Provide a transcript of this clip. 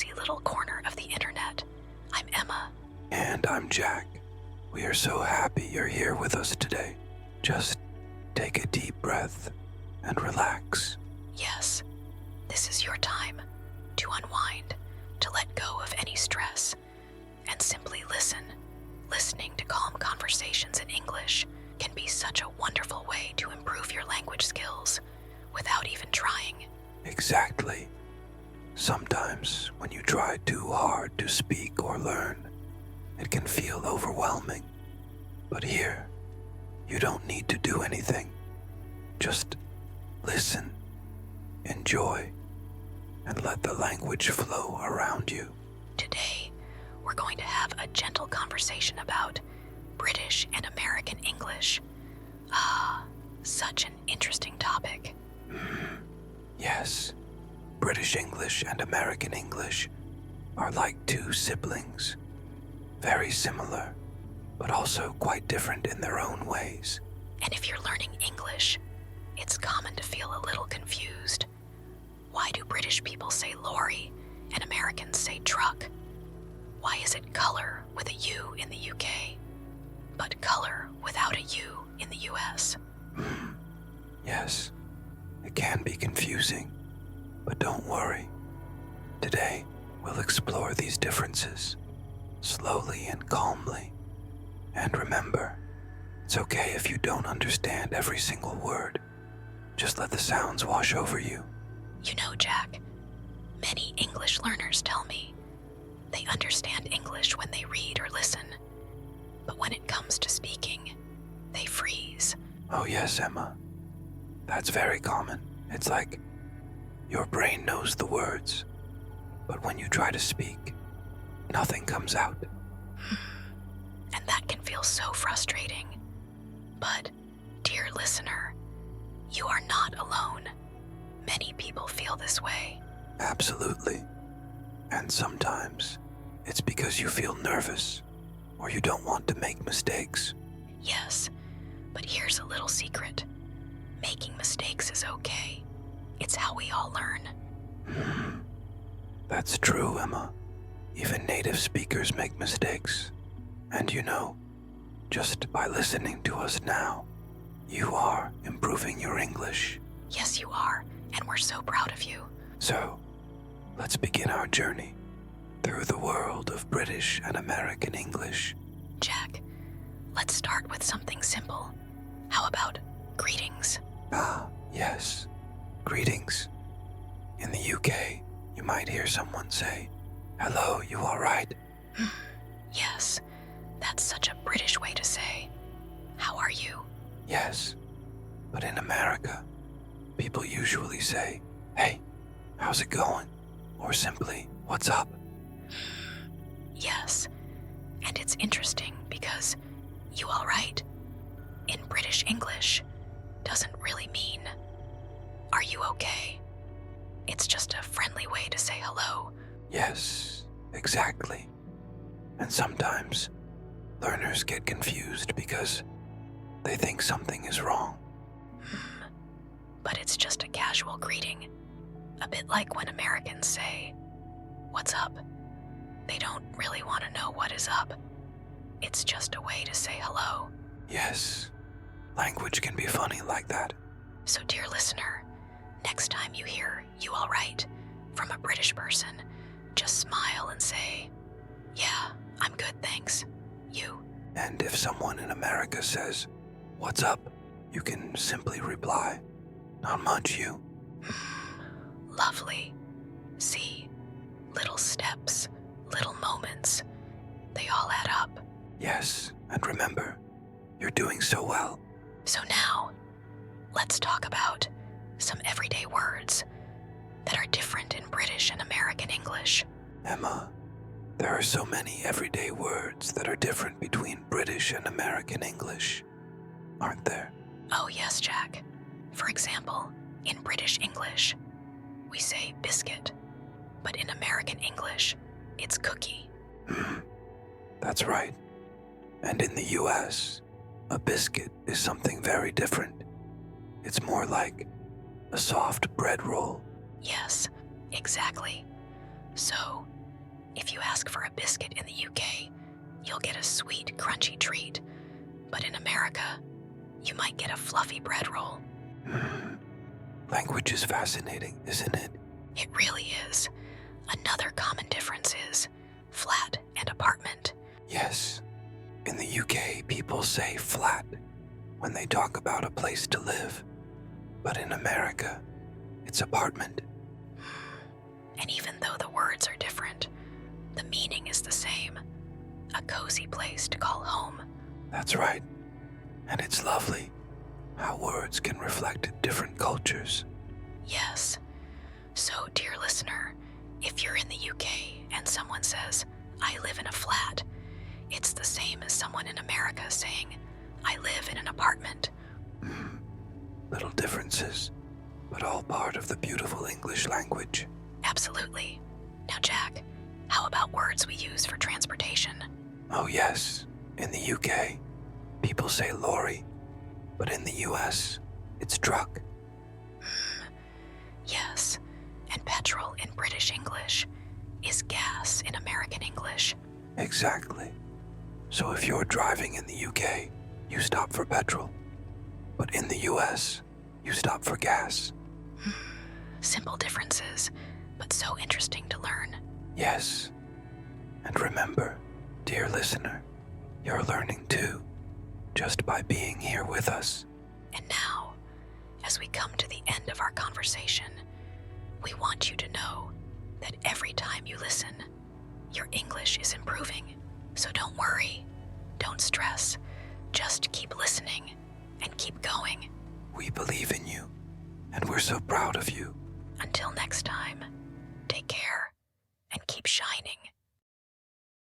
cozy little corner of the internet. I'm Emma. And I'm Jack. We are so happy you're here with us today. Just take a deep breath and relax. Yes, this is your time to unwind, to let go of any stress, and simply listen. Listening to calm conversations in English can be such a wonderful way to improve your language skills without even trying. Exactly. Sometimes when you try too hard to speak or learn, it can feel overwhelming. But here, you don't need to do anything. Just listen, enjoy, and let the language flow around you. Today, we're going to have a gentle conversation about British and American English. Such an interesting topic. Yes, British English and American English are like two siblings. Very similar, but also quite different in their own ways. And if you're learning English, it's common to feel a little confused. Why do British people say lorry and Americans say truck? Why is it color with a U in the UK, but color without a U in the US? Yes, it can be confusing, but don't worry. Today, we'll explore these differences slowly and calmly. And remember, it's okay if you don't understand every single word. Just let the sounds wash over you. You know, Jack, many English learners tell me they understand English when they read or listen, but when it comes to speaking, they freeze. Oh yes, Emma. That's very common. It's like your brain knows the words, but when you try to speak, nothing comes out. And that can feel so frustrating. But, dear listener, you are not alone. Many people feel this way. Absolutely. And sometimes it's because you feel nervous or you don't want to make mistakes. Yes, but here's a little secret. Making mistakes is okay. It's how we all learn. That's true, Emma. Even native speakers make mistakes. And you know, just by listening to us now, you are improving your English. Yes, you are, and we're so proud of you. So, let's begin our journey through the world of British and American English. Jack, let's start with something simple. How about greetings? Yes. Greetings. In the UK, you might hear someone say, "Hello, you all right?" Yes, that's such a British way to say, "How are you?" Yes. But in America, people usually say, "Hey, how's it going?" Or simply, "What's up?" Yes, and it's interesting because "you all right" in British English doesn't really mean "are you okay?" It's just a friendly way to say hello. Yes, exactly. And sometimes learners get confused because they think something is wrong. But it's just a casual greeting, a bit like when Americans say, "What's up?" They don't really want to know what is up. It's just a way to say hello. Yes, language can be funny like that. So, dear listener, next time you hear "you all right" from a British person, just smile and say, "Yeah, I'm good, thanks. You?" And if someone in America says, "What's up?" you can simply reply, "Not much, you." Lovely. See, little steps, little moments, they all add up. Yes, and remember, you're doing so well. So now, let's talk about some everyday words that are different in British and American English. Emma, there are so many everyday words that are different between British and American English, aren't there? Oh yes, Jack. For example, in British English, we say biscuit, but in American English, it's cookie. That's right. And in the US, a biscuit is something very different. It's more like a soft bread roll. Yes, exactly. So, If you ask for a biscuit in the UK, you'll get a sweet, crunchy treat. But in America, you might get a fluffy bread roll. Language is fascinating, isn't it? It really is. Another common difference is flat and apartment. Yes. In the UK, people say flat when they talk about a place to live. But in America, it's apartment. And even though the words are different, the meaning is the same. A cozy place to call home. That's right. And it's lovely how words can reflect different cultures. Yes. So, dear listener, if you're in the UK and someone says, I live in a flat, it's the same as someone in America saying, I live in an apartment. Little differences, but all part of the beautiful English language. Absolutely. Now, Jack, how about words we use for transportation? Oh yes, in the UK, people say lorry, but in the US, it's truck. Yes, and petrol in British English is gas in American English. Exactly. So if you're driving in the UK, you stop for petrol. But in the US, you stop for gas. Simple differences, but so interesting to learn. Yes. And remember, dear listener, you're learning too, just by being here with us. And now, as we come to the end of our conversation, we want you to know that every time you listen, your English is improving. So don't worry, don't stress, just keep listening and keep going. We believe in you, and we're so proud of you. Until next time, take care and keep shining.